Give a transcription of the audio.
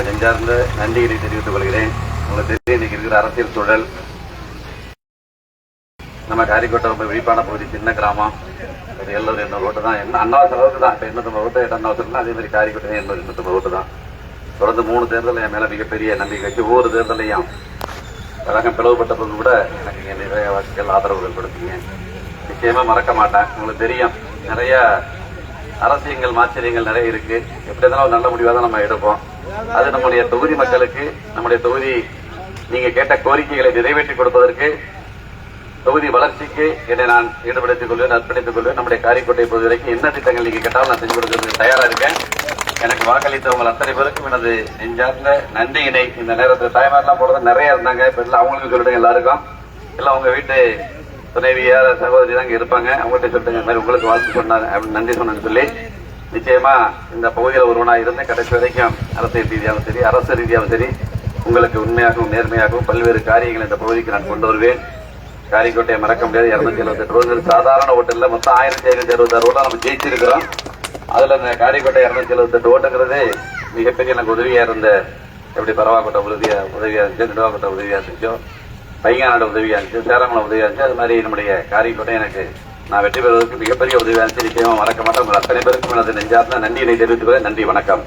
நெஞ்சார்ந்த நன்றியை தெரிவித்துக் கொள்கிறேன். உங்களுக்கு தெரியும், இன்னைக்கு இருக்கிற அரசியல் சூழல், நம்ம காரிக்கோட்டை ரொம்ப விழிப்பான பகுதி, சின்ன கிராமம். எல்லோரும் 800 ஓட்டு தான், என்ன அண்ணாவசர அளவுக்கு தான். இப்போ 850 ஓட்டு, 8 அதே மாதிரி காரிக்கோட்டை 850 ஓட்டு தான். தொடர்ந்து 3 தேர்தல் என் மேல மிகப்பெரிய நம்பிக்கை வச்சு, ஒவ்வொரு தேர்தலையும் கழகம் பிளவுபட்ட போது கூட எனக்கு நிறைய வாக்குகள் ஆதரவுகள் கொடுத்தீங்க. நிச்சயமா மறக்க மாட்டேன். உங்களுக்கு தெரியும், நிறைய அரசியல் மாச்சரியங்கள் நிறைய இருக்கு. எப்படி இருந்தாலும் நல்ல முடிவாக தான் நம்ம எடுப்போம். அது நம்முடைய தொகுதி மக்களுக்கு, நம்முடைய தொகுதி நீங்க கேட்ட கோரிக்கைகளை நிறைவேற்றி கொடுப்பதற்கு, தொகுதி வளர்ச்சிக்கு என்னை நான் ஈடுபடுத்திக் கொள்வேன், அர்ப்பணித்துக் கொள்வேன். நம்முடைய காரிக்கோட்டை பொறுத்த வரைக்கும் என்ன திட்டங்கள் நீங்க கேட்டாலும் நான் செஞ்சு கொடுக்கறதுக்கு தயாரா இருக்கேன். எனக்கு வாக்களித்த உங்கள் அத்தனை பேருக்கும் எனது நெஞ்சார்ந்த நன்றியினை இந்த நேரத்தில் தாய்மாரெல்லாம் போடுறது நிறைய இருந்தாங்க. இப்ப எல்லாம் அவங்களுக்கு சொல்லிடுங்க, எல்லாருக்கும் எல்லாம் உங்க வீட்டு துணைவியார் சகோதரி தான் இருப்பாங்க, அவங்கள்ட்ட சொல்லிட்டு இந்த மாதிரி உங்களுக்கு வாழ்த்து சொன்னாங்க, நன்றி சொன்னு சொல்லி, நிச்சயமா இந்த பகுதியில் ஒருவனா இருந்து கடைசி வரைக்கும் அரசியல் ரீதியாகவும் சரி, அரசு ரீதியாகவும் சரி, உங்களுக்கு உண்மையாகவும் நேர்மையாகவும் பல்வேறு காரியங்கள் இந்த பகுதிக்கு நான் கொண்டு வருவேன். காரிக்கோட்டையை மறக்க முடியாது. 278 ஓட்டுகள் சாதாரண ஓட்டுல மொத்தம் 1566 ஓட்டா நம்ம ஜெயிச்சிருக்கிறோம். அதுல இந்த காரிக்கோட்டை 278 ஓட்டுங்கிறது மிகப்பெரிய எனக்கு உதவியா இருந்த, எப்படி பரவாக்கோட்டை உதவியா இருந்துச்சு, நெடுவாக்கோட்டை உதவியா இருந்துச்சோ, பையனாடு உதவியா இருந்துச்சு, சேரமலை உதவியா இருந்துச்சு, அது மாதிரி நம்முடைய காரிக்கோட்டை எனக்கு நான் வெற்றி பெறுவதற்கு மிகப்பெரிய உதவியா இருந்துச்சு. நிச்சயமா மறக்க மாட்டேன். உங்கள் அத்தனை பேருக்கும் எனது நெஞ்சார்ந்த நன்றியை தெரிவித்துக் கொள்ள. நன்றி, வணக்கம்.